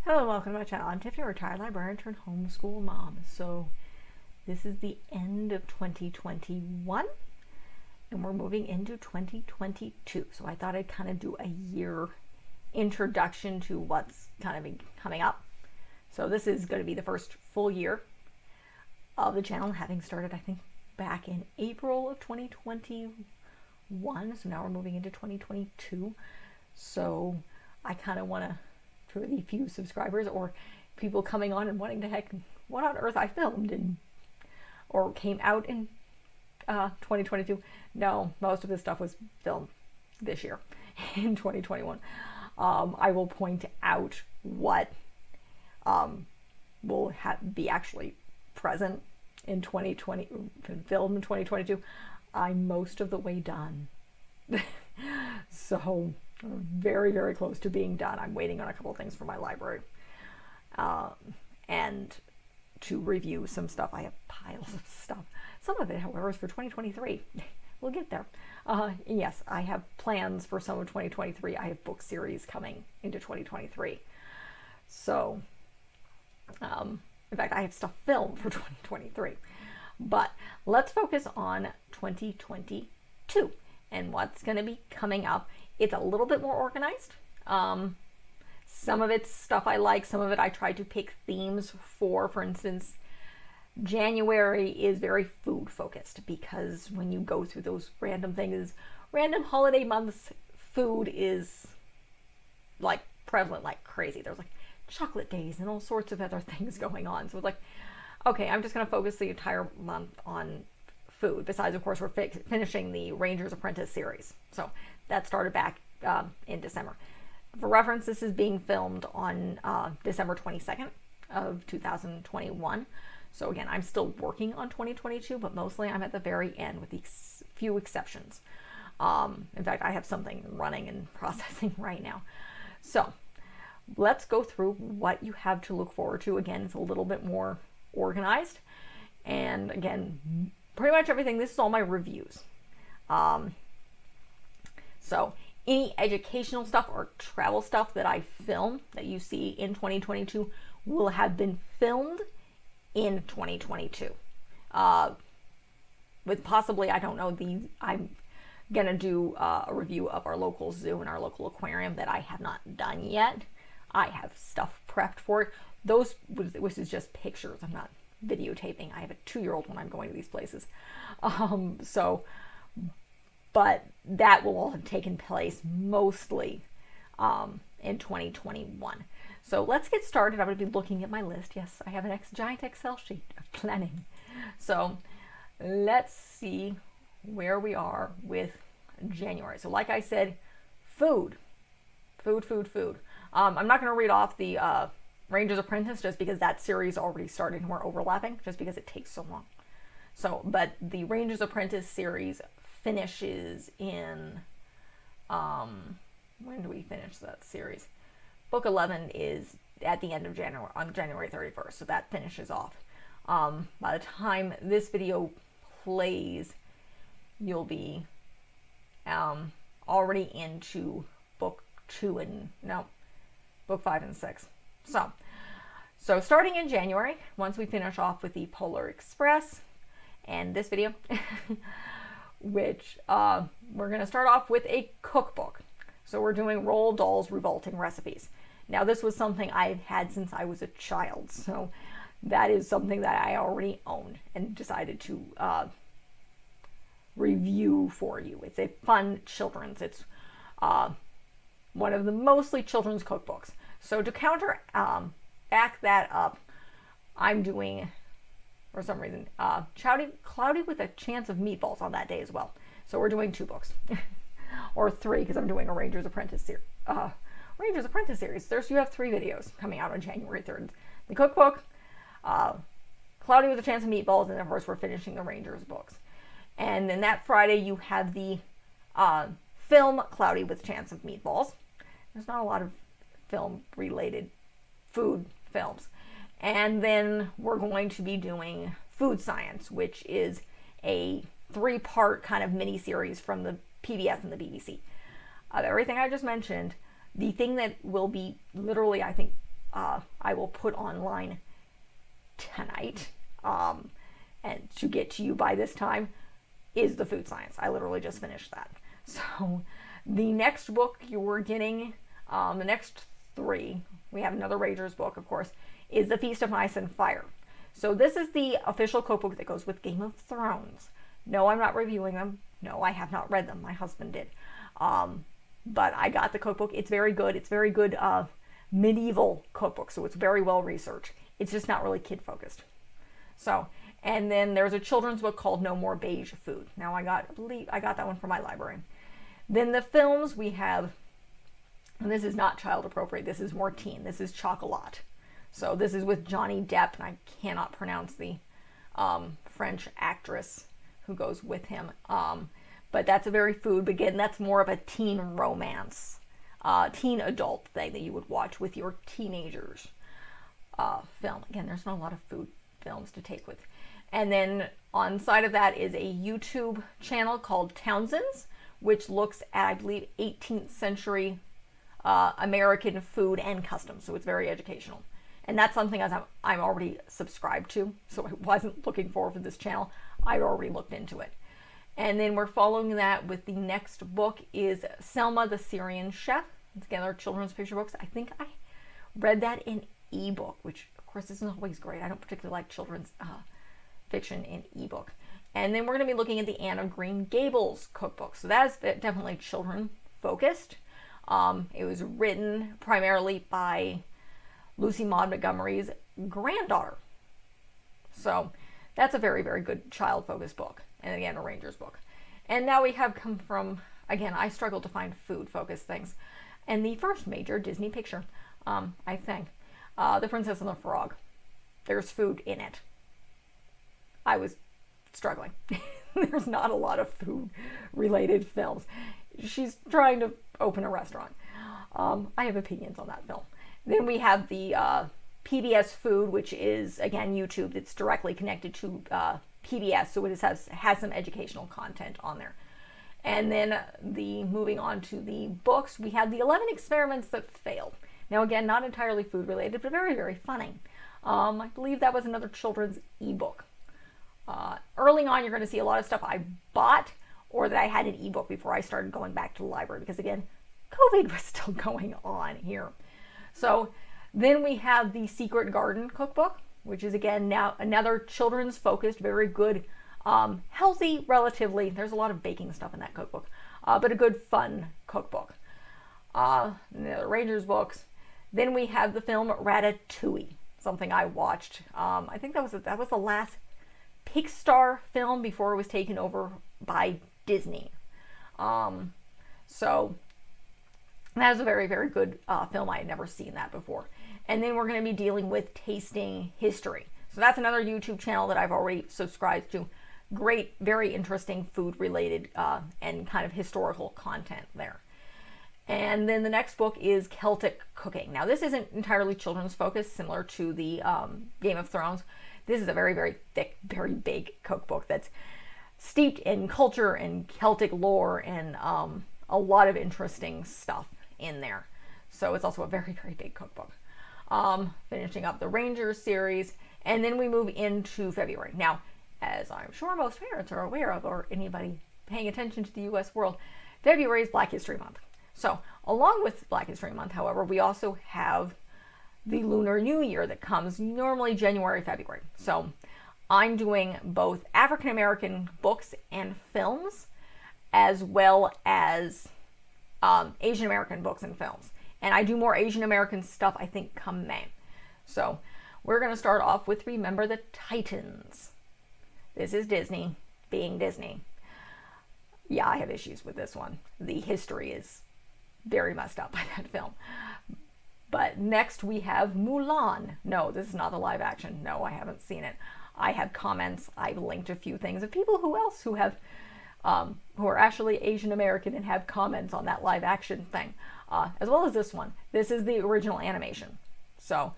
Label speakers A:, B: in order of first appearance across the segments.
A: Hello and welcome to my channel. I'm Tiffany, retired librarian turned homeschool mom. So this is the end of 2021 and we're moving into 2022. So I thought I'd kind of do a year introduction to what's kind of coming up. So this is going to be the first full year of the channel, having started I think back in April of 2021. So now we're moving into 2022. So I kind of want to, for the few subscribers or people coming on and wanting to heck what on earth I filmed in or came out in 2022. No, most of this stuff was filmed this year in 2021. I will point out what will be actually present in 2020, filmed in 2022. I'm most of the way done. So very, very close to being done. I'm waiting on a couple of things for my library and to review some stuff. I have piles of stuff. Some of it, however, is for 2023. We'll get there. Yes, I have plans for some of 2023. I have book series coming into 2023. So, in fact, I have stuff filmed for 2023. But let's focus on 2022 and what's going to be coming up. It's a little bit more organized. Some of it's stuff I like, some of it I try to pick themes for. For instance, January is very food focused because when you go through those random things, random holiday months, food is like prevalent like crazy. There's like chocolate days and all sorts of other things going on. So it's like, okay, I'm just going to focus the entire month on food. Besides, of course, we're finishing the Ranger's Apprentice series. So that started back in December. For reference, this is being filmed on December 22nd of 2021. So again, I'm still working on 2022, but mostly I'm at the very end with these few exceptions. In fact, I have something running and processing right now. So let's go through what you have to look forward to. Again, it's a little bit more organized. And again, pretty much everything, this is all my reviews. So any educational stuff or travel stuff that I film that you see in 2022 will have been filmed in 2022. With possibly, I don't know, I'm going to do a review of our local zoo and our local aquarium that I have not done yet. I have stuff prepped for it. This is just pictures. I'm not videotaping. I have a 2-year-old when I'm going to these places. But that will all have taken place mostly in 2021. So let's get started. I'm going to be looking at my list. Yes, I have a giant Excel sheet of planning. So let's see where we are with January. So like I said, food. I'm not going to read off the Ranger's Apprentice just because that series already started and we're overlapping, just because it takes so long. So, but the Ranger's Apprentice series finishes in, when do we finish that series? Book 11 is at the end of January, on January 31st, so that finishes off. By the time this video plays, you'll be already into book 5 and 6. So starting in January, once we finish off with the Polar Express and this video, which we're going to start off with a cookbook. So we're doing Roald Dahl's Revolting Recipes. Now this was something I've had since I was a child, so that is something that I already owned and decided to review for you. It's a fun children's, it's one of the mostly children's cookbooks. So to counter back that up, I'm doing, for some reason, Cloudy with a Chance of Meatballs on that day as well. So we're doing 2 books. Or 3, because I'm doing a Ranger's Apprentice series. You have 3 videos coming out on January 3rd. The cookbook, Cloudy with a Chance of Meatballs, and of course we're finishing the Ranger's books. And then that Friday you have the film Cloudy with a Chance of Meatballs. There's not a lot of film-related food films. And then we're going to be doing Food Science, which is a 3-part kind of mini-series from the PBS and the BBC. Of everything I just mentioned, the thing that will be literally, I think, I will put online tonight, and to get to you by this time, is The Food Science. I literally just finished that. So the next book you're getting, the next 3, we have another Rangers book, of course, is The Feast of Ice and Fire. So this is the official cookbook that goes with Game of Thrones. No, I'm not reviewing them. No, I have not read them. My husband did. But I got the cookbook. It's very good. It's very good medieval cookbook, so it's very well researched. It's just not really kid focused. So, and then there's a children's book called No More Beige Food. Now I believe I got that one from my librarian. Then the films we have, and this is not child appropriate, this is more teen. This is Chocolat. So this is with Johnny Depp, and I cannot pronounce the French actress who goes with him. But that's a very food, but again, that's more of a teen romance, teen adult thing that you would watch with your teenagers film. Again, there's not a lot of food films to take with. And then on the side of that is a YouTube channel called Townsend's, which looks at, I believe, 18th century American food and customs. So it's very educational. And that's something I'm already subscribed to. So I wasn't looking forward to this channel. I already looked into it. And then we're following that with the next book is Selma the Syrian Chef. Again, our children's picture books. I think I read that in ebook, which of course isn't always great. I don't particularly like children's fiction in ebook. And then we're going to be looking at the Anne of Green Gables cookbook. So that is definitely children focused. It was written primarily by Lucy Maud Montgomery's granddaughter. So that's a very, very good child-focused book. And again, a Rangers book. And now we have come from, again, I struggle to find food-focused things. And the first major Disney picture, I think, The Princess and the Frog. There's food in it. I was struggling. There's not a lot of food-related films. She's trying to open a restaurant. I have opinions on that film. Then we have the PBS Food, which is, again, YouTube. It's directly connected to PBS, so it has some educational content on there. And then moving on to the books, we have the 11 Experiments That Failed. Now, again, not entirely food-related, but very, very funny. I believe that was another children's ebook. Early on, you're going to see a lot of stuff I bought or that I had an ebook before I started going back to the library because, again, COVID was still going on here. So then we have the Secret Garden cookbook, which is, again, now another children's focused, very good, healthy, relatively. There's a lot of baking stuff in that cookbook, but a good, fun cookbook. The Rangers books. Then we have the film Ratatouille, something I watched. I think that was the last Pixar film before it was taken over by Disney. So that was a very, very good film. I had never seen that before. And then we're going to be dealing with Tasting History. So that's another YouTube channel that I've already subscribed to. Great, very interesting food-related and kind of historical content there. And then the next book is Celtic Cooking. Now, this isn't entirely children's focused, similar to the Game of Thrones. This is a very, very thick, very big cookbook that's steeped in culture and Celtic lore and a lot of interesting stuff in there. So it's also a very, very big cookbook. Finishing up the Rangers series, and then we move into February. Now, as I'm sure most parents are aware of, or anybody paying attention to the U.S. world, February is Black History Month. So, along with Black History Month, however, we also have the Lunar New Year that comes normally January, February. So, I'm doing both African American books and films, as well as Asian American books and films. And I do more Asian American stuff, I think, come May. So, we're going to start off with Remember the Titans. This is Disney being Disney. Yeah, I have issues with this one. The history is very messed up by that film. But next we have Mulan. No, this is not the live action. No, I haven't seen it. I have comments. I've linked a few things of people who have who are actually Asian American and have comments on that live action thing, as well as this one. This is the original animation, so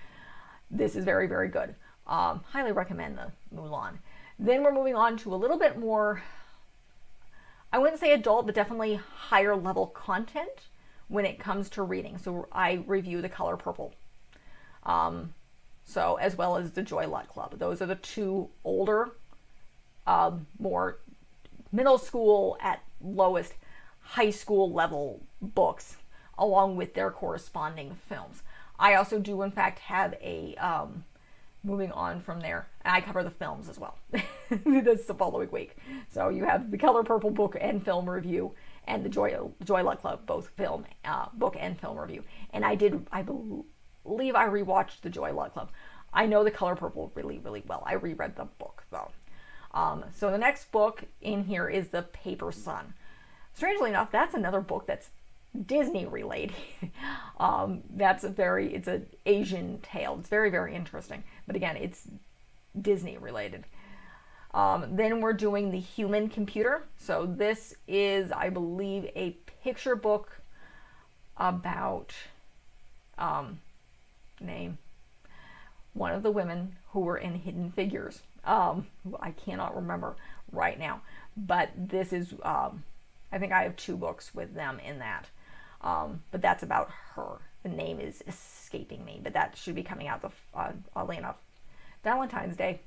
A: this is very, very good. Highly recommend the Mulan. Then we're moving on to a little bit more, I wouldn't say adult, but definitely higher level content when it comes to reading. So I review The Color Purple So, as well as the Joy Luck Club. Those are the two older, more middle school at lowest high school level books, along with their corresponding films. I also do, in fact, have a, moving on from there, I cover the films as well. That's the following week. So you have the Color Purple book and film review, and the Joy Luck Club, both film, book and film review. And I believe I rewatched the Joy Luck Club. I know the Color Purple really, really well. I reread the book though. So the next book in here is The Paper Sun. Strangely enough, that's another book that's Disney related. It's an Asian tale. It's very, very interesting. But again, it's Disney related. Then we're doing The Human Computer. So this is, I believe, a picture book about, name, one of the women who were in Hidden Figures. Who I cannot remember right now. But this is, I think I have 2 books with them in that. But that's about her. The name is escaping me, but that should be coming out, oddly enough, Valentine's Day.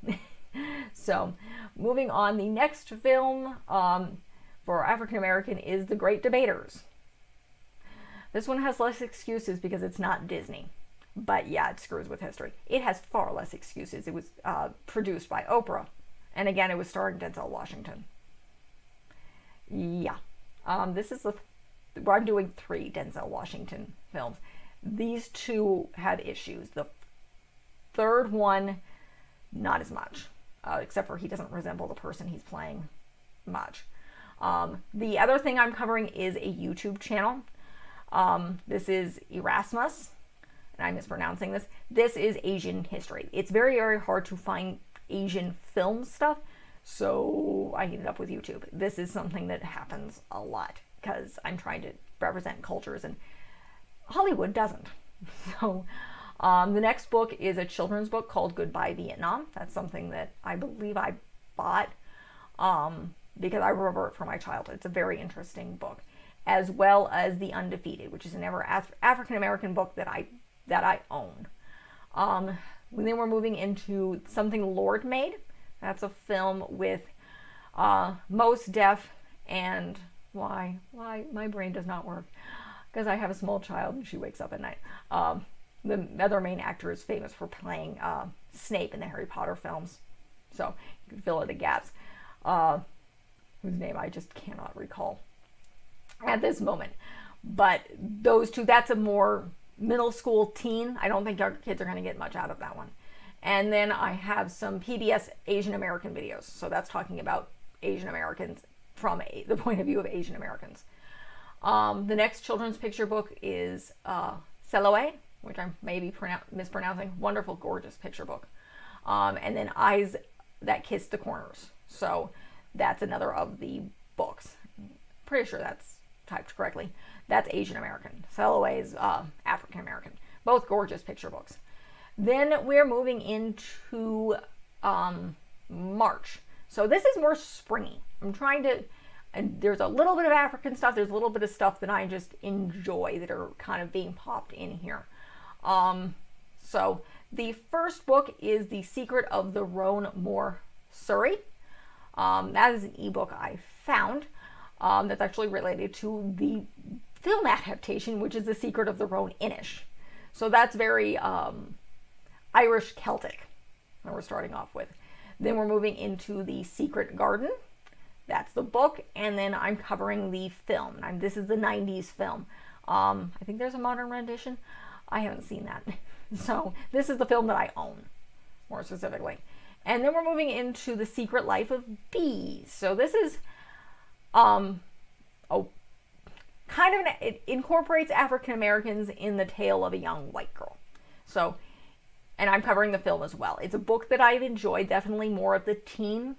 A: So, moving on, the next film for African American is The Great Debaters. This one has less excuses because it's not Disney. But yeah, it screws with history. It has far less excuses. It was produced by Oprah. And again, it was starring Denzel Washington. Yeah. This is where I'm doing 3 Denzel Washington films. These 2 had issues. The third one, not as much. Except for he doesn't resemble the person he's playing much. The other thing I'm covering is a YouTube channel. This is Erasmus. And I'm mispronouncing this. This is Asian history. It's very, very hard to find Asian film stuff. So I ended up with YouTube. This is something that happens a lot because I'm trying to represent cultures and Hollywood doesn't. So the next book is a children's book called Goodbye Vietnam. That's something that I believe I bought because I remember it from my childhood. It's a very interesting book. As well as The Undefeated, which is an African-American book that I own. Then we're moving into something Lord made. That's a film with Mos Def and why my brain does not work because I have a small child and she wakes up at night. The other main actor is famous for playing Snape in the Harry Potter films, so you can fill in the gaps. Whose name I just cannot recall at this moment. But those 2, that's a more middle school teen. I don't think our kids are going to get much out of that one. And then I have some PBS Asian American videos. So that's talking about Asian Americans from the point of view of Asian Americans. The next children's picture book is Seloe, which I may be mispronouncing. Wonderful, gorgeous picture book. And then Eyes That Kiss the Corners. So that's another of the books. Pretty sure that's typed correctly. That's Asian American. Seloe is African American. Both gorgeous picture books. Then we're moving into March. So this is more springy. I'm trying to, and there's a little bit of African stuff. There's a little bit of stuff that I just enjoy that are kind of being popped in here. So the first book is The Secret of the Roan Moor Surrey. That is an ebook I found that's actually related to the film adaptation, which is The Secret of the Roan Inish. So that's very Irish Celtic that we're starting off with. Then we're moving into The Secret Garden. That's the book. And then I'm covering the film. This is the 90s film. I think there's a modern rendition. I haven't seen that. So this is the film that I own, more specifically. And then we're moving into The Secret Life of Bees. So this is it incorporates African Americans in the tale of a young white girl. So, and I'm covering the film as well. It's a book that I've enjoyed, definitely more of the teen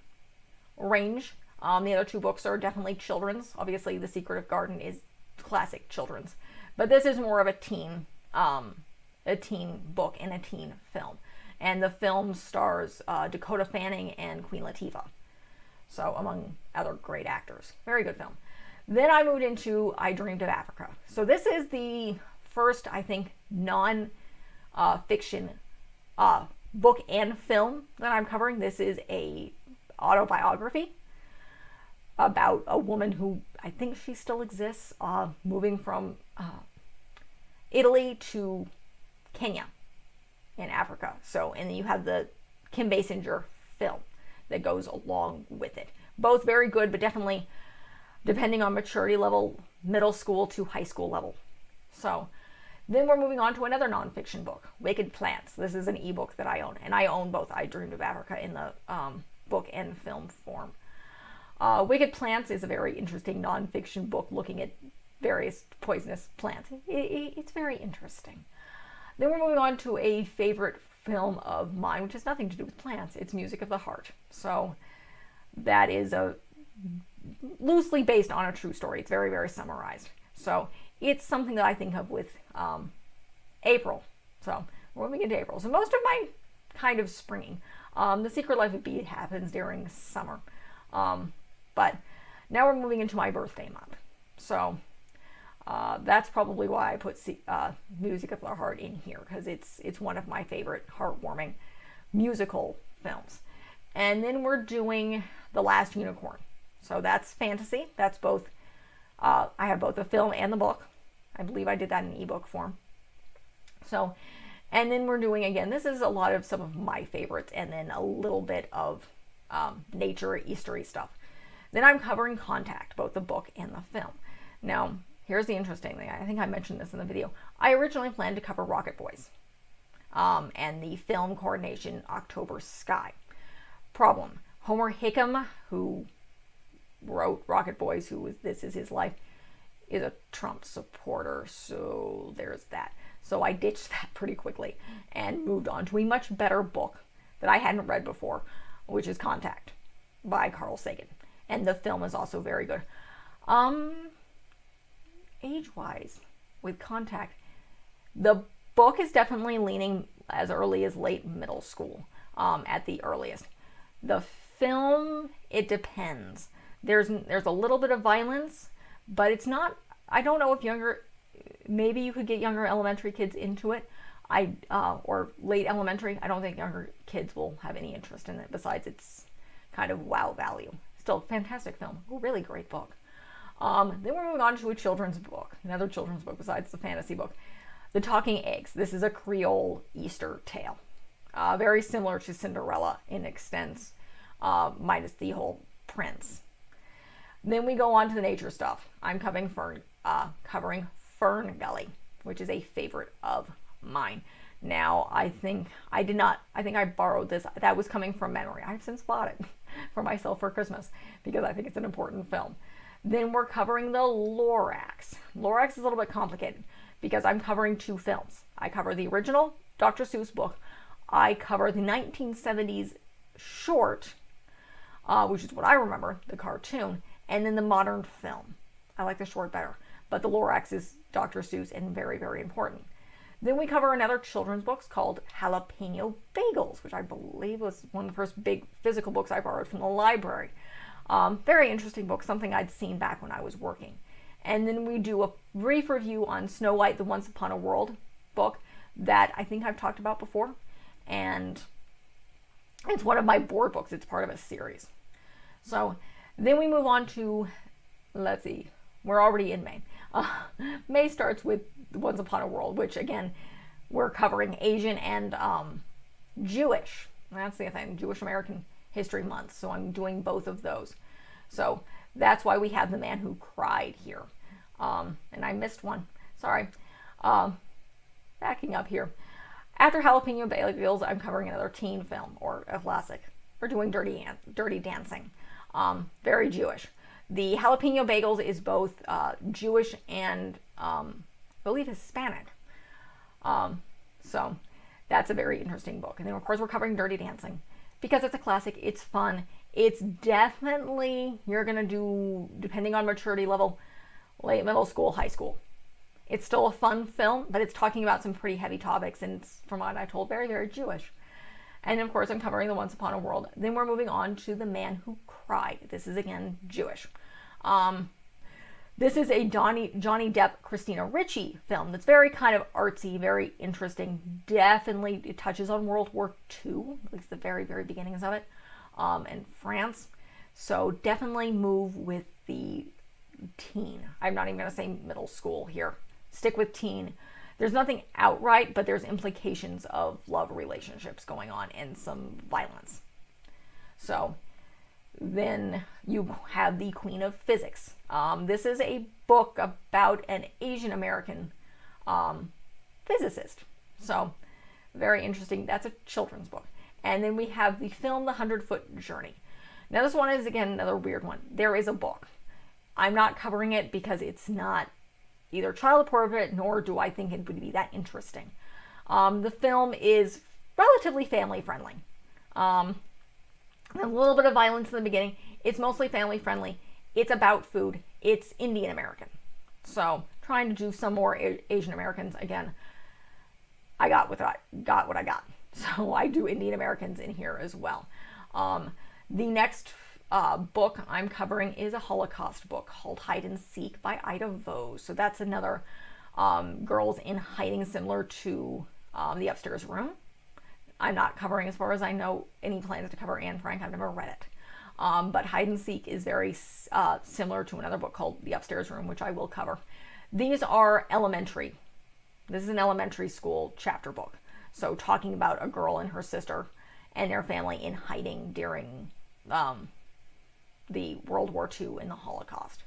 A: range. The other 2 books are definitely children's. Obviously, The Secret of Garden is classic children's, but this is more of a teen book and a teen film. And the film stars Dakota Fanning and Queen Latifah. So, among other great actors. Very good film. Then I moved into I Dreamed of Africa. So this is the first, I think, non fiction book and film that I'm covering. This is a autobiography about a woman who, I think she still exists, moving from Italy to Kenya in Africa. So, and then you have the Kim Basinger film that goes along with it. Both very good, but definitely, depending on maturity level, middle school to high school level. So then we're moving on to another nonfiction book, Wicked Plants. This is an ebook that I own, and I own both I Dreamed of Africa in the book and film form. Wicked Plants is a very interesting nonfiction book looking at various poisonous plants. It's very interesting. Then we're moving on to a favorite film of mine, which has nothing to do with plants. It's Music of the Heart. So that is a loosely based on a true story. It's very, very summarized. So it's something that I think of with April. So we're moving into April. So most of my kind of springing. The Secret Life of Bee happens during summer. But now we're moving into my birthday month. So that's probably why I put Music of the Heart in here, because it's one of my favorite heartwarming musical films. And then we're doing The Last Unicorn. So that's fantasy. That's both, I have both the film and the book. I believe I did that in ebook form. So, and then we're doing, again, this is a lot of some of my favorites, and then a little bit of nature, Eastery stuff. Then I'm covering Contact, both the book and the film. Now, here's the interesting thing. I think I mentioned this in the video. I originally planned to cover Rocket Boys and the film coordination October Sky. Problem: Homer Hickam, who wrote Rocket Boys, This Is His Life, is a Trump supporter, so there's that. So I ditched that pretty quickly and moved on to a much better book that I hadn't read before, which is Contact by Carl Sagan. And the film is also very good. Age-wise, with Contact, the book is definitely leaning as early as late middle school, at the earliest. The film, it depends. There's a little bit of violence, but it's not, I don't know if maybe you could get younger elementary kids into it, or late elementary. I don't think younger kids will have any interest in it, besides it's kind of wow value. Still, fantastic film, really great book. Then we're moving on to a children's book, another children's book besides the fantasy book, The Talking Eggs. This is a Creole Easter tale, very similar to Cinderella in extents, minus the whole prince. Then we go on to the nature stuff. I'm covering Fern Gully, which is a favorite of mine. Now, I think I borrowed this. That was coming from memory. I've since bought it for myself for Christmas because I think it's an important film. Then we're covering the Lorax. Lorax is a little bit complicated because I'm covering two films. I cover the original Dr. Seuss book. I cover the 1970s short, which is what I remember, the cartoon, and then the modern film. I like the short better, but the Lorax is Dr. Seuss and very, very important. Then we cover another children's book called Jalapeno Bagels, which I believe was one of the first big physical books I borrowed from the library. Very interesting book, something I'd seen back when I was working. And then we do a brief review on Snow White, the Once Upon a World book that I think I've talked about before. And it's one of my board books. It's part of a series. So then we move on to, let's see, we're already in May. May starts with Once Upon a World, which again, we're covering Asian and Jewish. That's the thing, Jewish American History Month. So I'm doing both of those. So that's why we have The Man Who Cried here. And I missed one. Sorry. Backing up here. After Jalapeno Bagels, I'm covering another teen film or a classic. We're doing Dirty Dancing. Very Jewish. The Jalapeno Bagels is both Jewish and I believe Hispanic. So that's a very interesting book. And then of course we're covering Dirty Dancing because it's a classic. It's fun. It's definitely, you're going to do, depending on maturity level, late middle school, high school. It's still a fun film, but it's talking about some pretty heavy topics, and it's, from what I told, very, very Jewish. And of course, I'm covering the Once Upon a World. Then we're moving on to The Man Who Cried. This is, again, Jewish. This is a Johnny Depp, Christina Ricci film that's very kind of artsy, very interesting. Definitely, it touches on World War II, at least the very, very beginnings of it, and France. So definitely move with the teen. I'm not even going to say middle school here. Stick with teen. There's nothing outright, but there's implications of love relationships going on and some violence. So then you have The Queen of Physics. This is a book about an Asian American physicist. So very interesting. That's a children's book. And then we have the film The 100-Foot Journey. Now this one is, again, another weird one. There is a book. I'm not covering it because it's not either child appropriate, nor do I think it would be that interesting. The film is relatively family friendly. A little bit of violence in the beginning. It's mostly family friendly. It's about food. It's Indian American. So trying to do some more Asian Americans. Again, I got what I got. So I do Indian Americans in here as well. The next book I'm covering is a Holocaust book called Hide and Seek by Ida Vose. So that's another girls in hiding, similar to The Upstairs Room. I'm not covering, as far as I know, any plans to cover Anne Frank. I've never read it. But Hide and Seek is very similar to another book called The Upstairs Room, which I will cover. These are elementary. This is an elementary school chapter book. So talking about a girl and her sister and their family in hiding during the World War II and the Holocaust.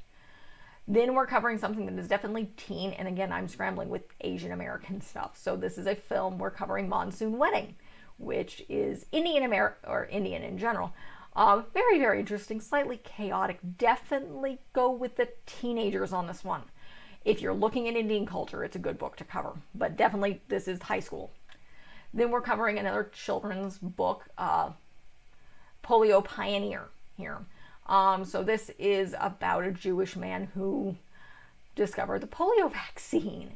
A: Then we're covering something that is definitely teen, and again, I'm scrambling with Asian American stuff. So this is a film. We're covering Monsoon Wedding, which is Indian in general. Very, very interesting, slightly chaotic. Definitely go with the teenagers on this one. If you're looking at Indian culture, it's a good book to cover, but definitely this is high school. Then we're covering another children's book, Polio Pioneer here. So this is about a Jewish man who discovered the polio vaccine.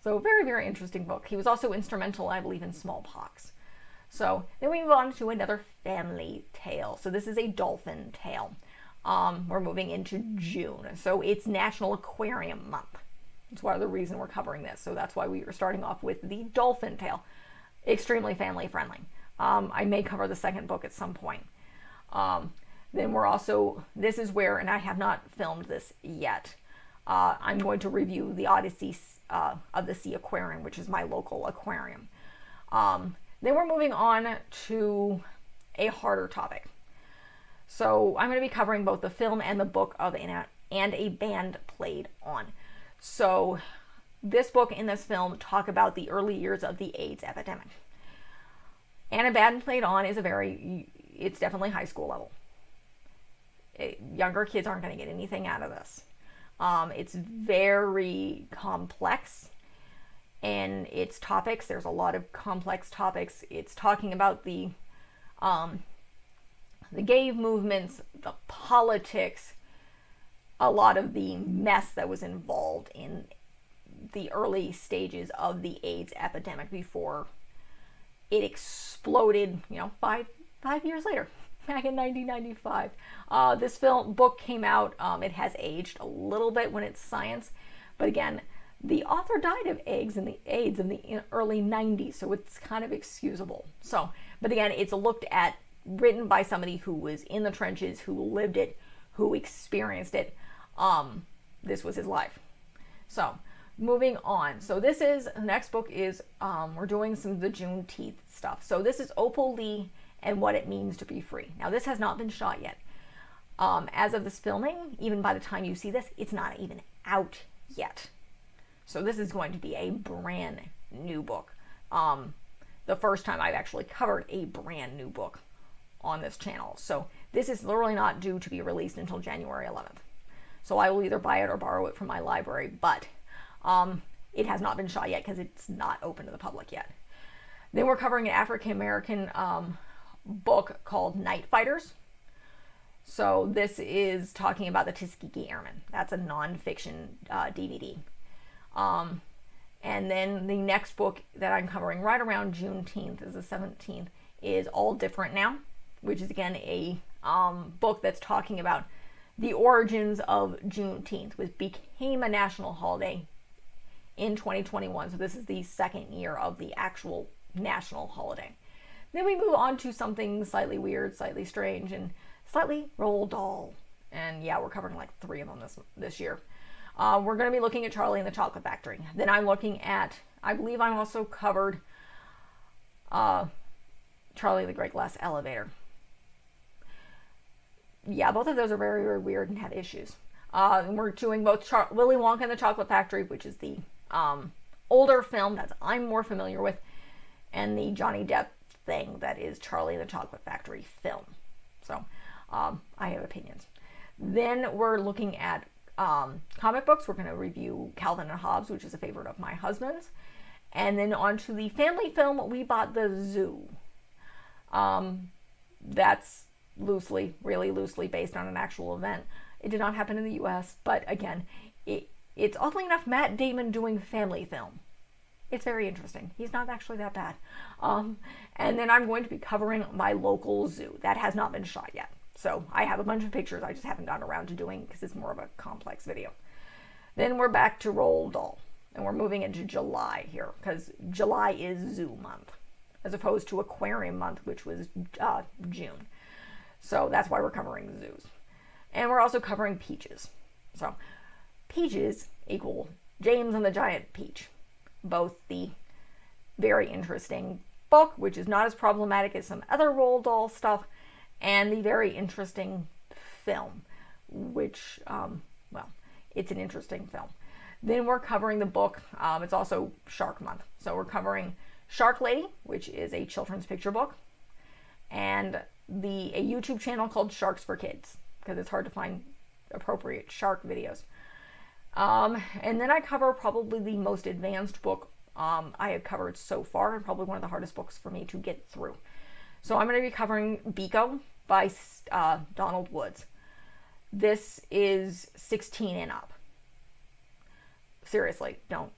A: So very, very interesting book. He was also instrumental, I believe, in smallpox. So then we move on to another family tale. So this is a Dolphin Tale. We're moving into June. So it's National Aquarium Month. That's why the reason we're covering this. So that's why we are starting off with the Dolphin Tale. Extremely family friendly. I may cover the second book at some point. Then we're also, this is where, and I have not filmed this yet, I'm going to review the Odyssey of the Sea Aquarium, which is my local aquarium. Then we're moving on to a harder topic. So I'm going to be covering both the film and the book of And a Band Played On. So this book and this film talk about the early years of the AIDS epidemic. And a Band Played On is it's definitely high school level. Younger kids aren't going to get anything out of this. It's very complex in its topics. There's a lot of complex topics. It's talking about the gay movements, the politics, a lot of the mess that was involved in the early stages of the AIDS epidemic before it exploded, 5 years later, back in 1995. This book came out. It has aged a little bit when it's science, but again, the author died of AIDS in the early 90s, so it's kind of excusable. So, but again, it's looked at, written by somebody who was in the trenches, who lived it, who experienced it. This was his life. So, moving on. So the next book is, we're doing some of the Juneteenth stuff. So this is Opal Lee and What It Means to Be Free. Now this has not been shot yet. As of this filming, even by the time you see this, it's not even out yet. So this is going to be a brand new book. The first time I've actually covered a brand new book on this channel. So this is literally not due to be released until January 11th. So I will either buy it or borrow it from my library, but it has not been shot yet because it's not open to the public yet. Then we're covering an African American book called Night Fighters. So this is talking about the Tuskegee Airmen. That's a nonfiction DVD. And then the next book that I'm covering right around Juneteenth, is the 17th, is All Different Now, which is again a book that's talking about the origins of Juneteenth, which became a national holiday in 2021. So this is the second year of the actual national holiday. Then we move on to something slightly weird, slightly strange, and slightly Roald Dahl. And yeah, we're covering like 3 of them this year. We're going to be looking at Charlie and the Chocolate Factory. Then I'm looking at, I believe I'm also covered Charlie and the Great Glass Elevator. Yeah, both of those are very, very weird and have issues. And we're doing both Willy Wonka and the Chocolate Factory, which is the older film that I'm more familiar with, and the Johnny Depp thing that is Charlie and the Chocolate Factory film. So I have opinions. Then we're looking at comic books. We're going to review Calvin and Hobbes, which is a favorite of my husband's. And then on to the family film, We Bought the Zoo. That's really loosely based on an actual event. It did not happen in the US, but again, it's oddly enough Matt Damon doing family film. It's very interesting. He's not actually that bad. And then I'm going to be covering my local zoo. That has not been shot yet. So I have a bunch of pictures I just haven't gotten around to doing because it's more of a complex video. Then we're back to Roald Dahl. And we're moving into July here because July is zoo month as opposed to aquarium month, which was June. So that's why we're covering zoos. And we're also covering peaches. So peaches equal James and the Giant Peach. Both the very interesting book, which is not as problematic as some other Roald Dahl stuff, and the very interesting film, which, well, it's an interesting film. Then we're covering the book. It's also Shark Month. So we're covering Shark Lady, which is a children's picture book, and a YouTube channel called Sharks for Kids, because it's hard to find appropriate shark videos. And then I cover probably the most advanced book I have covered so far, and probably one of the hardest books for me to get through. So I'm going to be covering Biko by Donald Woods. This is 16 and up. Seriously, don't.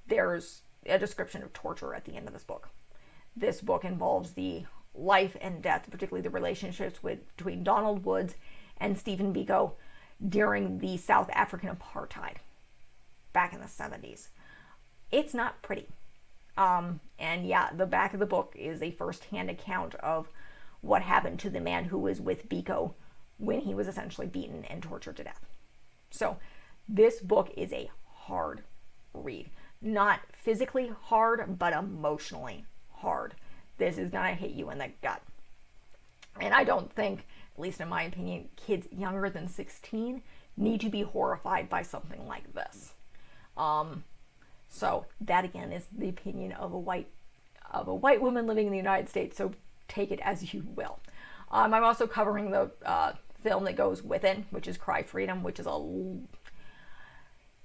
A: There's a description of torture at the end of this book. This book involves the life and death, particularly the relationships between Donald Woods and Stephen Biko during the South African apartheid back in the 70s. It's not pretty. And yeah, the back of the book is a first-hand account of what happened to the man who was with Biko when he was essentially beaten and tortured to death. So this book is a hard read. Not physically hard, but emotionally hard. This is going to hit you in the gut. And I don't think, at least in my opinion, kids younger than 16 need to be horrified by something like this. So that again is the opinion of a white woman living in the United States. So take it as you will. I'm also covering the film that goes with it, which is Cry Freedom, which is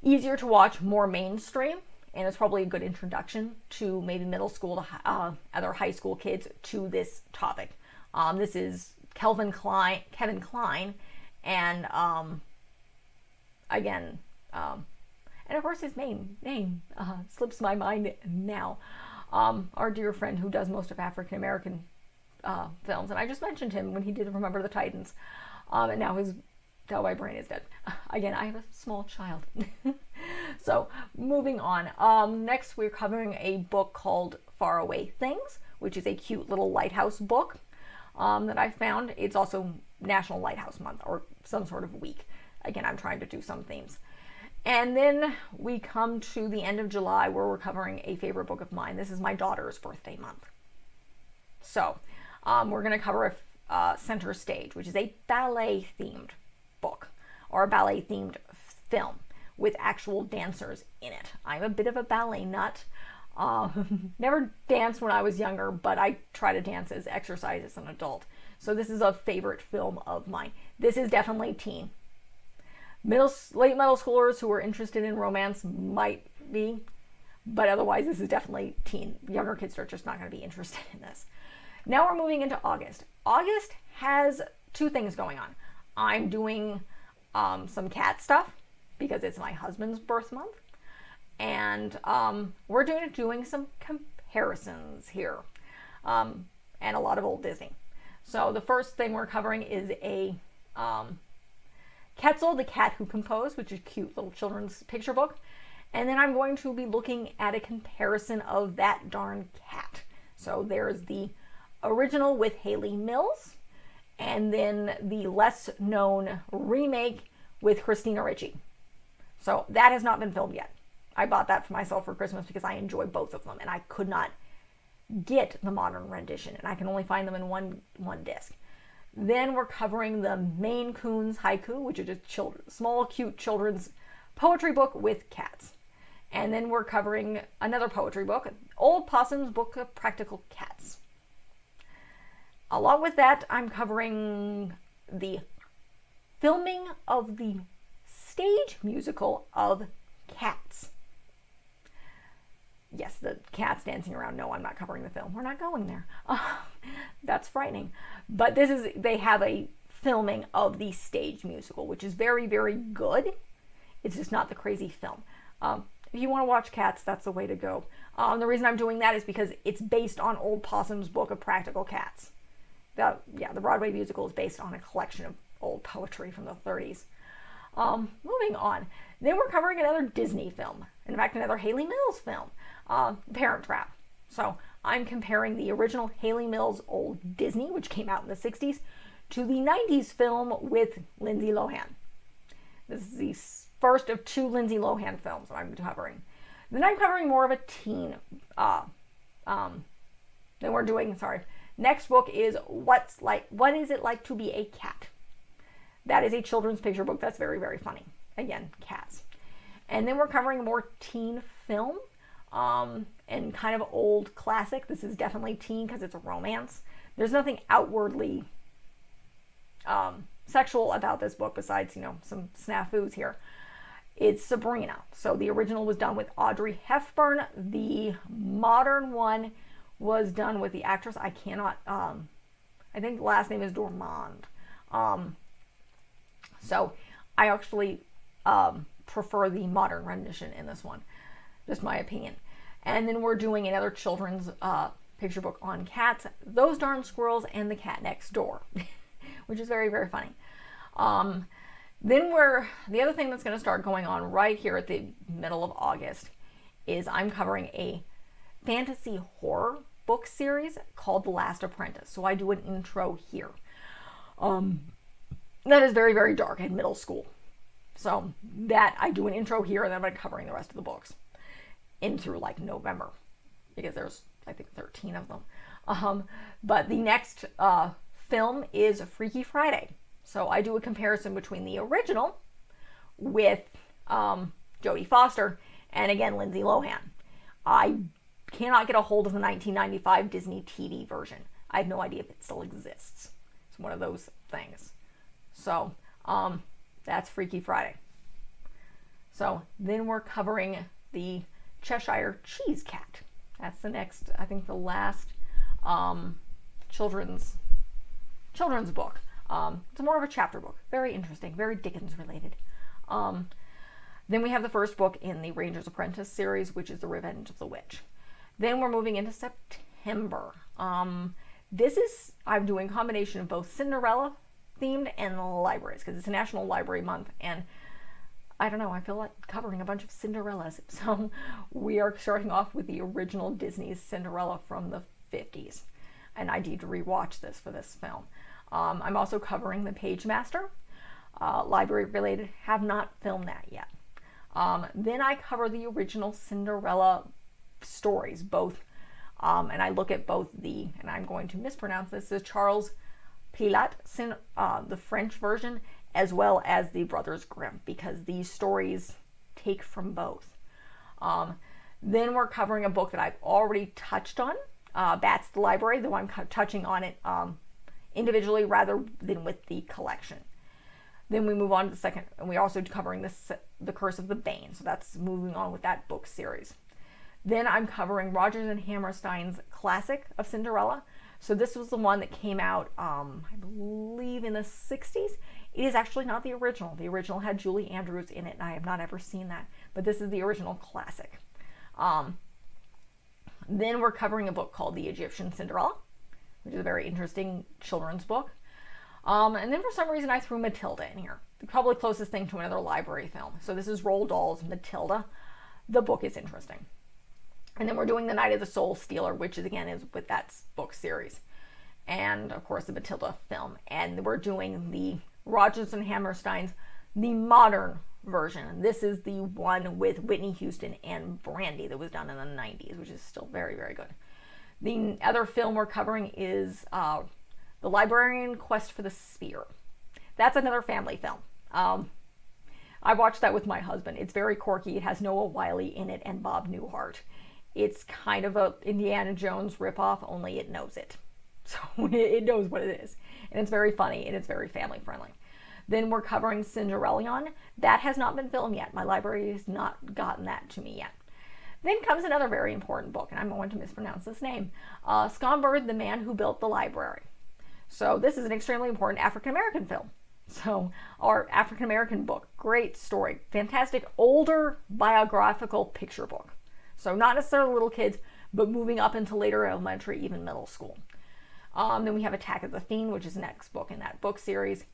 A: easier to watch, more mainstream, and it's probably a good introduction to maybe middle school to other high school kids to this topic. This is Kevin Kline, and again, and of course his main name slips my mind now. Our dear friend who does most of African American films, and I just mentioned him when he did Remember the Titans, and now my brain is dead. Again, I have a small child. So moving on. Next, we're covering a book called Faraway Things, which is a cute little lighthouse book that I found. It's also National Lighthouse Month or some sort of week. Again, I'm trying to do some themes. And then we come to the end of July where we're covering a favorite book of mine. This is my daughter's birthday month. So we're going to cover Center Stage, which is a ballet-themed book or a ballet-themed film with actual dancers in it. I'm a bit of a ballet nut. Never danced when I was younger, but I try to dance as exercise as an adult. So this is a favorite film of mine. This is definitely teen. Late middle schoolers who are interested in romance might be, but otherwise this is definitely teen. Younger kids are just not going to be interested in this. Now we're moving into August. August has 2 things going on. I'm doing some cat stuff because it's my husband's birth month, and we're doing some comparisons here, and a lot of old Disney. So the first thing we're covering is a Quetzal, the Cat Who Composed, which is a cute little children's picture book. And then I'm going to be looking at a comparison of That Darn Cat. So there's the original with Haley Mills, and then the less known remake with Christina Ricci. So that has not been filmed yet. I bought that for myself for Christmas because I enjoy both of them, and I could not get the modern rendition, and I can only find them in one disc. Then we're covering the Maine Coon's Haiku, which is a small, cute children's poetry book with cats. And then we're covering another poetry book, Old Possum's Book of Practical Cats. Along with that, I'm covering the filming of the stage musical of Cats. Yes, the cats dancing around. No, I'm not covering the film. We're not going there. That's frightening. But they have a filming of the stage musical, which is very, very good. It's just not the crazy film. If you want to watch Cats, that's the way to go. The reason I'm doing that is because it's based on Old Possum's Book of Practical Cats. The Broadway musical is based on a collection of old poetry from the 30s. Moving on. Then we're covering another Disney film. In fact, another Haley Mills film, Parent Trap. So I'm comparing the original Haley Mills Old Disney, which came out in the 60s, to the 90s film with Lindsay Lohan. This is the first of 2 Lindsay Lohan films that I'm covering. Then I'm covering more of a teen. Next book is What Is It Like to Be a Cat? That is a children's picture book that's very, very funny. Again, cats. And then we're covering more teen film and kind of old classic. This is definitely teen because it's a romance. There's nothing outwardly sexual about this book besides, some snafus here. It's Sabrina. So the original was done with Audrey Hepburn. The modern one was done with the actress. I think the last name is Dormand. So I actually prefer the modern rendition in this one. Just my opinion. And then we're doing another children's picture book on cats, Those Darn Squirrels and the Cat Next Door, which is very, very funny. Then the other thing that's going to start going on right here at the middle of August is I'm covering a fantasy horror book series called The Last Apprentice. So I do an intro here. That is very, very dark in middle school. So that I do an intro here, and then I'm covering the rest of the books in through like November, because there's, I think, 13 of them. But the next film is Freaky Friday. So I do a comparison between the original with Jodie Foster and, again, Lindsay Lohan. I cannot get a hold of the 1995 Disney TV version. I have no idea if it still exists. It's one of those things. So that's Freaky Friday. So then we're covering the Cheshire Cheese Cat. That's the next, I think, the last children's book. It's more of a chapter book. Very interesting, very Dickens related. Then we have the first book in the Ranger's Apprentice series, which is The Revenge of the Witch. Then we're moving into September. I'm doing a combination of both Cinderella themed and libraries, because it's a National Library Month, and I don't know, I feel like covering a bunch of Cinderellas. So we are starting off with the original Disney's Cinderella from the 50s, and I need to rewatch this for this film. I'm also covering The Page Master, library related, have not filmed that yet. Then I cover the original Cinderella stories, both, and I look at both and I'm going to mispronounce this, the Charles Pilat, the French version, as well as the Brothers Grimm, because these stories take from both. Then we're covering a book that I've already touched on, Bats the Library, though I'm touching on it individually rather than with the collection. Then we move on to the second, and we're also covering the Curse of the Bane, so that's moving on with that book series. Then I'm covering Rodgers and Hammerstein's classic of Cinderella. So this was the one that came out, I believe, in the 60s. It is actually not the original. The original had Julie Andrews in it, and I have not ever seen that. But this is the original classic. Then we're covering a book called The Egyptian Cinderella, which is a very interesting children's book. And then for some reason I threw Matilda in here. The probably closest thing to another library film. So this is Roald Dahl's Matilda. The book is interesting. And then we're doing The Night of the Soul Stealer, which is again is with that book series. And of course the Matilda film. And we're doing the Rodgers and Hammerstein's the modern version. This is the one with Whitney Houston and Brandy that was done in the 90s, which is still very, very good. The other film we're covering is The Librarian Quest for the Spear. That's another family film. I watched that with my husband. It's very quirky. It has Noah Wyle in it and Bob Newhart. It's kind of a Indiana Jones ripoff, only it knows it. So it knows what it is. And it's very funny and it's very family friendly. Then we're covering Cinderella. That has not been filmed yet. My library has not gotten that to me yet. Then comes another very important book, and I'm going to mispronounce this name. Schomburg, The Man Who Built the Library. So this is an extremely important African-American film. So our African-American book, great story, fantastic older biographical picture book. So not necessarily little kids, but moving up into later elementary, even middle school. Then we have Attack of the Fiend, which is the next book in that book series.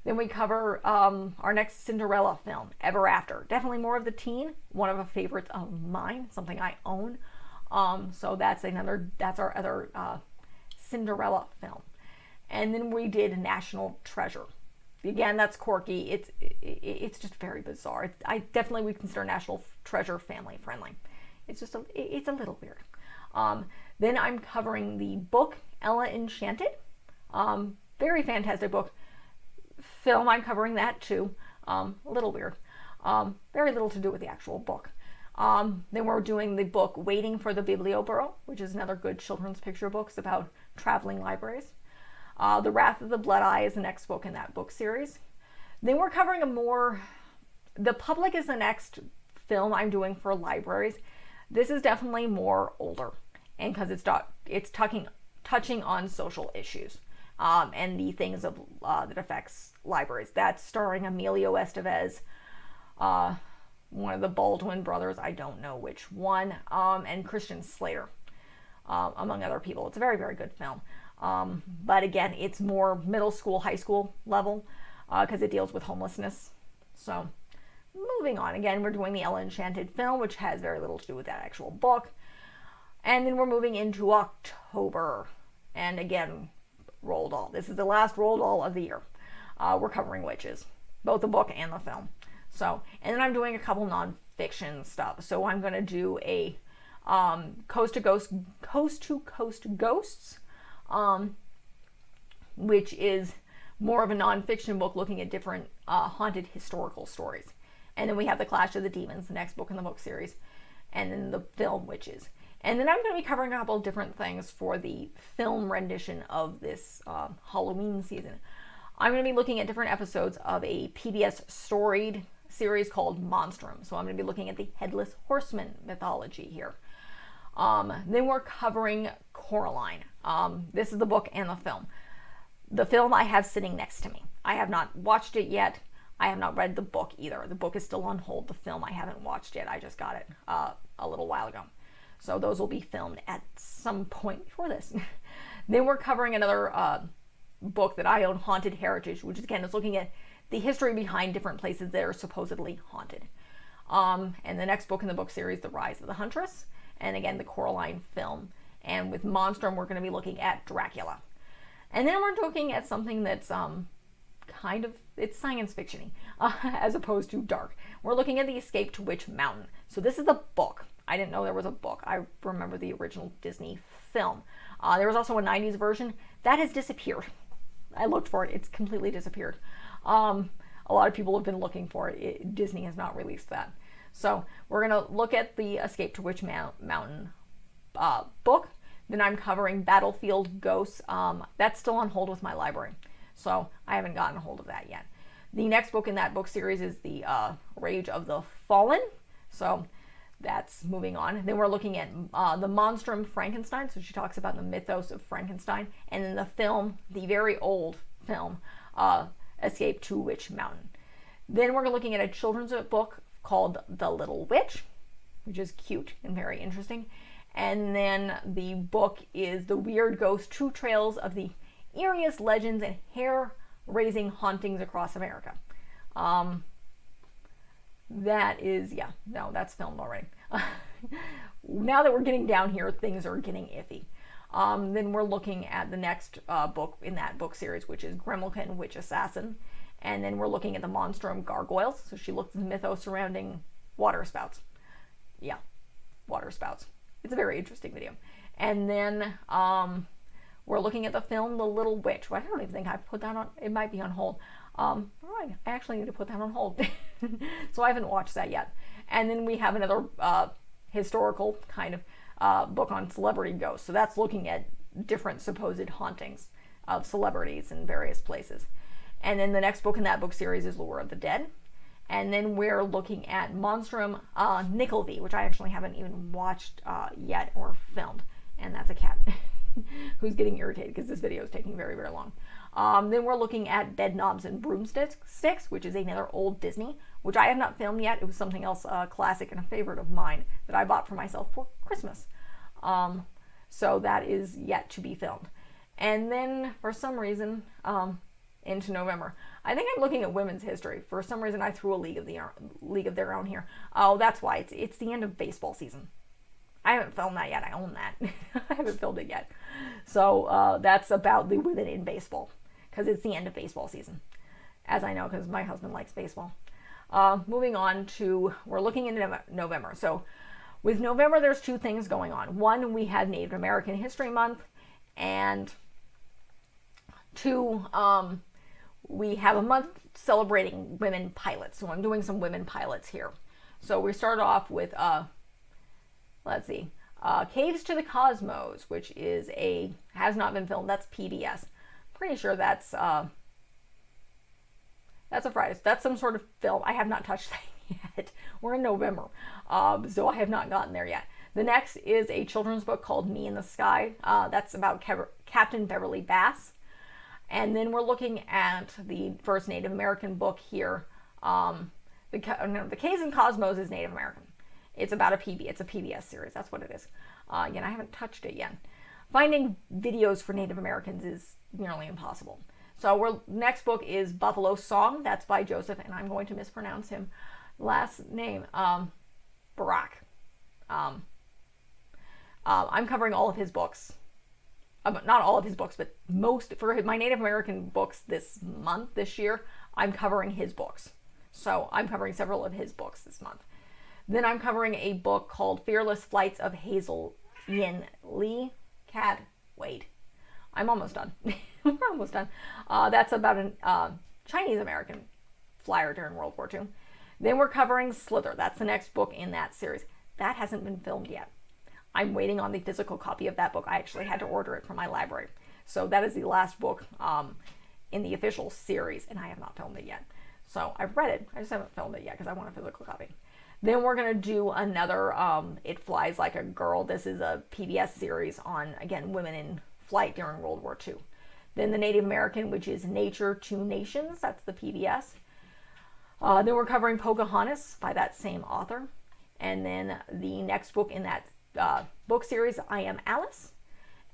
A: Then we cover our next Cinderella film, Ever After. Definitely more of the teen, one of the favorites of mine, something I own. So that's our other Cinderella film. And then we did National Treasure. Again, that's quirky. It's just very bizarre. I definitely would consider National Treasure family friendly. It's just it's a little weird. Then I'm covering the book Ella Enchanted. Very fantastic book. Film, I'm covering that too. A little weird. Very little to do with the actual book. Then we're doing the book Waiting for the Biblioboro, which is another good children's picture books about traveling libraries. The Wrath of the Blood Eye is the next book in that book series. Then we're covering The Public is the next film I'm doing for libraries. This is definitely more older, and because it's touching on social issues. And the things that affects libraries. That's starring Emilio Estevez, one of the Baldwin brothers, I don't know which one, and Christian Slater, among other people. It's a very, very good film. But again, it's more middle school, high school level, because it deals with homelessness. So moving on. Again, we're doing the Ella Enchanted film, which has very little to do with that actual book. And then we're moving into October. And again, Roald Dahl. This is the last Roald Dahl of the year. We're covering witches, both the book and the film. So, and then I'm doing a couple nonfiction stuff. So I'm going to do a Coast to Coast Ghosts, which is more of a nonfiction book looking at different haunted historical stories. And then we have The Clash of the Demons, the next book in the book series, and then the film Witches. And then I'm going to be covering a couple of different things for the film rendition of this Halloween season. I'm going to be looking at different episodes of a PBS storied series called Monstrum. So I'm going to be looking at the Headless Horseman mythology here. Then we're covering Coraline. This is the book and the film. The film I have sitting next to me. I have not watched it yet. I have not read the book either. The book is still on hold. The film I haven't watched yet. I just got it a little while ago. So those will be filmed at some point before this. Then we're covering another book that I own, Haunted Heritage, which again is looking at the history behind different places that are supposedly haunted. And the next book in the book series, The Rise of the Huntress, and again the Coraline film. And with Monstrum, we're going to be looking at Dracula. And then we're looking at something that's it's science fiction-y, as opposed to dark. We're looking at The Escape to Witch Mountain. So this is the book. I didn't know there was a book. I remember the original Disney film. There was also a 90s version. That has disappeared. I looked for it. It's completely disappeared. A lot of people have been looking for it. Disney has not released that. So we're going to look at the Escape to Witch Mountain book. Then I'm covering Battlefield Ghosts. That's still on hold with my library. So I haven't gotten a hold of that yet. The next book in that book series is the Rage of the Fallen. So that's moving on. Then we're looking at the Monstrum Frankenstein. So she talks about the mythos of Frankenstein. And then the film, the very old film, Escape to Witch Mountain. Then we're looking at a children's book called The Little Witch, which is cute and very interesting. And then the book is The Weird Ghost True Trails of the Eeriest Legends and Hair Raising Hauntings Across America. That is, yeah, no, that's filmed already. Now that we're getting down here, things are getting iffy. Then we're looking at the next book in that book series, which is Grimalkin, Witch Assassin. And then we're looking at the Monstrum Gargoyles. So she looks at the mythos surrounding water spouts. Yeah, water spouts. It's a very interesting video. And then we're looking at the film The Little Witch. Well, I don't even think I put that on. It might be on hold. All right, I actually need to put that on hold. So I haven't watched that yet. And then we have another historical kind of book on celebrity ghosts. So that's looking at different supposed hauntings of celebrities in various places. And then the next book in that book series is Lure of the Dead. And then we're looking at Monstrum Nickleby, which I actually haven't even watched yet or filmed. And that's a cat who's getting irritated because this video is taking very, very long. Then we're looking at Bed Knobs and Broomsticks, which is another old Disney, which I have not filmed yet. It was something else, a classic and a favorite of mine that I bought for myself for Christmas. So that is yet to be filmed. And then for some reason, into November, I think I'm looking at women's history. For some reason, I threw a League of Their Own here. Oh, that's why. It's the end of baseball season. I haven't filmed that yet. I own that. I haven't filmed it yet. So that's about the women in baseball, because it's the end of baseball season, as I know, because my husband likes baseball. Moving on to, we're looking into November. So with November, there's two things going on. One, we have Native American History Month, and two, we have a month celebrating women pilots. So I'm doing some women pilots here. So we start off with, let's see, Caves to the Cosmos, which is has not been filmed. That's PBS. Pretty sure that's a Friday. That's some sort of film. I have not touched that yet. We're in November, so I have not gotten there yet. The next is a children's book called Me in the Sky. That's about Captain Beverly Bass. And then we're looking at the first Native American book here. The Caves and Cosmos is Native American. It's about it's a PBS series. That's what it is. Again, I haven't touched it yet. Finding videos for Native Americans is nearly impossible. So next book is Buffalo Song. That's by Joseph, and I'm going to mispronounce him last name, Barack. I'm covering all of his books. Not all of his books, but most for my Native American books this year, I'm covering his books. So I'm covering several of his books this month. Then I'm covering a book called Fearless Flights of Hazel Yin Lee Cat. Wait, I'm almost done. We're almost done. That's about a Chinese American flyer during World War II. Then we're covering Slither. That's the next book in that series. That hasn't been filmed yet. I'm waiting on the physical copy of that book. I actually had to order it from my library. So that is the last book in the official series, and I have not filmed it yet. So I've read it. I just haven't filmed it yet because I want a physical copy. Then we're going to do another It Flies Like a Girl. This is a PBS series on, again, women in flight during World War II. Then the Native American, which is Nature to Nations. That's the PBS. Then we're covering Pocahontas by that same author. And then the next book in that book series, I Am Alice.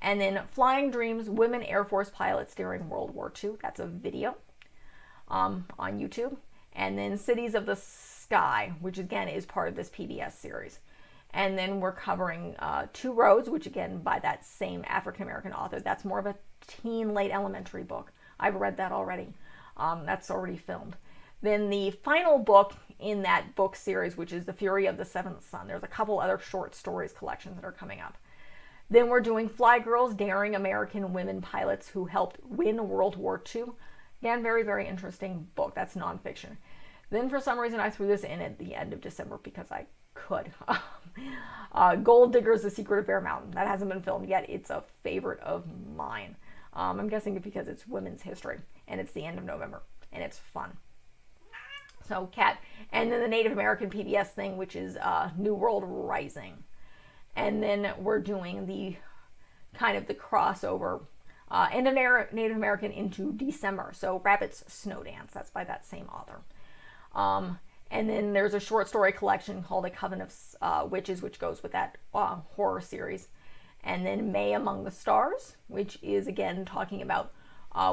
A: And then Flying Dreams, Women Air Force Pilots During World War II. That's a video on YouTube. And then Cities of the Sky, which again is part of this PBS series. And then we're covering Two Roads, which again by that same African-American author. That's more of a teen late elementary book. I've read that already. That's already filmed. Then the final book in that book series, which is The Fury of the Seventh Son. There's a couple other short stories collections that are coming up. Then we're doing Fly Girls, Daring American Women Pilots Who Helped Win World War II. Again, very, very interesting book. That's nonfiction. Then for some reason I threw this in at the end of December because I could. Gold Diggers, The Secret of Bear Mountain. That hasn't been filmed yet. It's a favorite of mine. I'm guessing because it's women's history and it's the end of November and it's fun. So Cat. And then the Native American PBS thing, which is New World Rising. And then we're doing the kind of the crossover and a Native American into December. So Rabbit's Snow Dance. That's by that same author. And then there's a short story collection called A Coven of Witches, which goes with that horror series. And then May Among the Stars, which is again talking about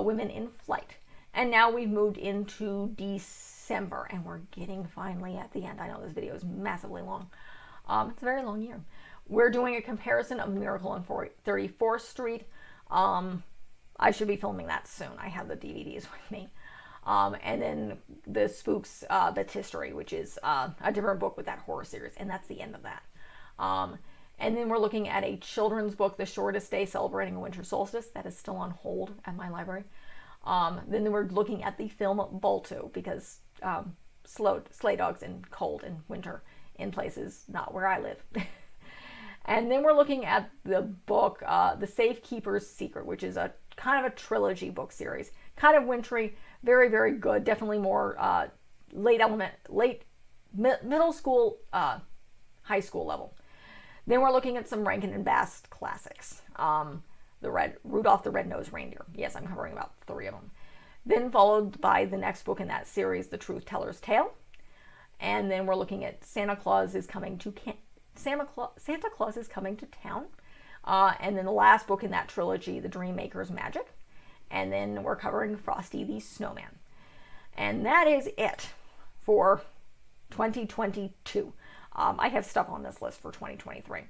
A: women in flight. And now we've moved into December, and we're getting finally at the end. I know this video is massively long. It's a very long year. We're doing a comparison of Miracle on 34th Street. I should be filming that soon. I have the DVDs with me. And then the Spooks That's History, which is a different book with that horror series, and that's the end of that. And then we're looking at a children's book, The Shortest Day Celebrating a Winter Solstice. That is still on hold at my library. Then we're looking at the film Balto, because sleigh dogs and cold and winter in places not where I live. And then we're looking at the book, The Safekeeper's Secret, which is a kind of a trilogy book series. Kind of wintry, very, very good. Definitely more middle school, high school level. Then we're looking at some Rankin and Bass classics. Rudolph the Red-Nosed Reindeer. Yes, I'm covering about 3 of them. Then followed by the next book in that series, The Truth Teller's Tale. And then we're looking at Santa Claus is Coming to Town. And then the last book in that trilogy, The Dream Maker's Magic. And then we're covering Frosty the Snowman. And that is it for 2022. I have stuff on this list for 2023.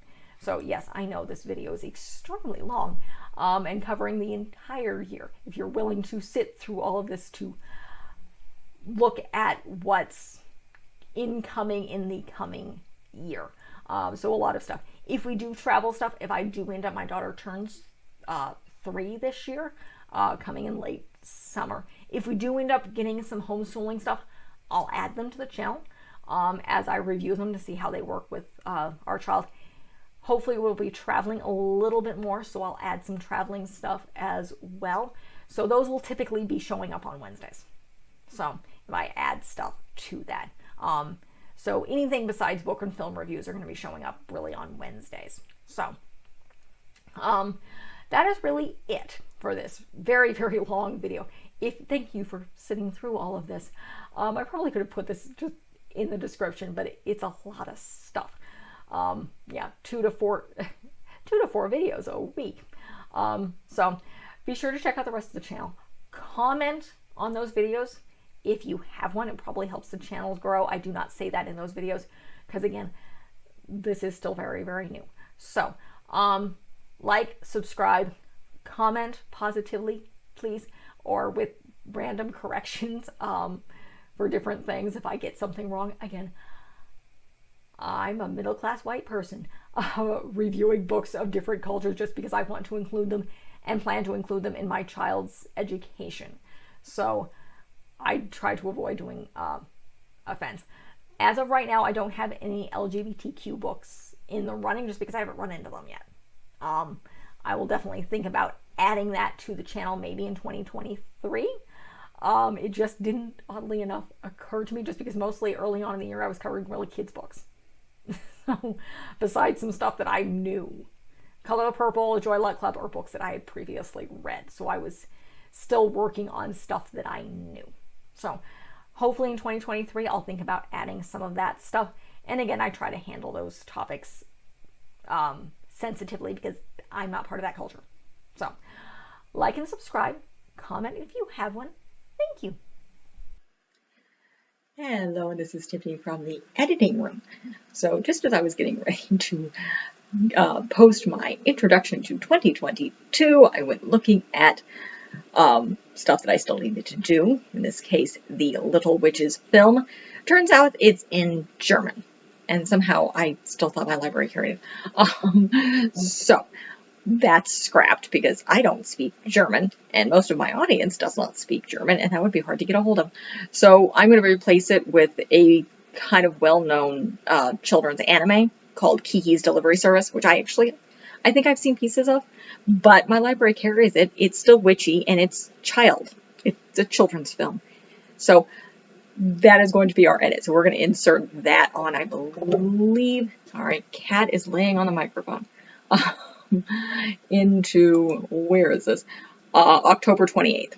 A: So yes, I know this video is extremely long and covering the entire year. If you're willing to sit through all of this to look at what's incoming in the coming year. So a lot of stuff. If we do travel stuff, if I do end up, my daughter turns 3 this year, coming in late summer. If we do end up getting some homeschooling stuff, I'll add them to the channel as I review them to see how they work with our child. Hopefully we'll be traveling a little bit more, so I'll add some traveling stuff as well. So those will typically be showing up on Wednesdays. So if I add stuff to that. So anything besides book and film reviews are going to be showing up really on Wednesdays. So that is really it for this very, very long video. Thank you for sitting through all of this. I probably could have put this just in the description, but it's a lot of stuff. Yeah, 2 to 4 videos a week. So be sure to check out the rest of the channel. Comment on those videos. If you have one, it probably helps the channels grow. I do not say that in those videos because, again, this is still very, very new. So, like, subscribe, comment positively, please, or with random corrections for different things if I get something wrong. Again, I'm a middle-class white person reviewing books of different cultures just because I want to include them and plan to include them in my child's education. So I try to avoid doing offense. As of right now, I don't have any LGBTQ books in the running just because I haven't run into them yet. I will definitely think about adding that to the channel maybe in 2023. It just didn't, oddly enough, occur to me just because mostly early on in the year I was covering really kids' books. So, besides some stuff that I knew. Color of Purple, Joy Luck Club are books that I had previously read. So I was still working on stuff that I knew. So hopefully in 2023, I'll think about adding some of that stuff. And again, I try to handle those topics sensitively because I'm not part of that culture. So like and subscribe, comment if you have one. Thank you.
B: Hello, this is Tiffany from the editing room. So just as I was getting ready to post my introduction to 2022, I went looking at stuff that I still needed to do. In this case, the Little Witches film. Turns out it's in German, and somehow I still thought my library carried it. So that's scrapped because I don't speak German, and most of my audience does not speak German, and that would be hard to get a hold of. So I'm going to replace it with a kind of well-known children's anime called Kiki's Delivery Service, which I think I've seen pieces of, but my library carries it. It's still witchy, and it's it's a children's film. So that is going to be our edit. So we're going to insert that on, I believe. All right, Cat is laying on the microphone. Into, where is this? October 28th.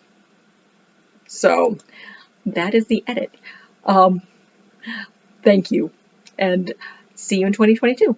B: So that is the edit. Thank you, and see you in 2022.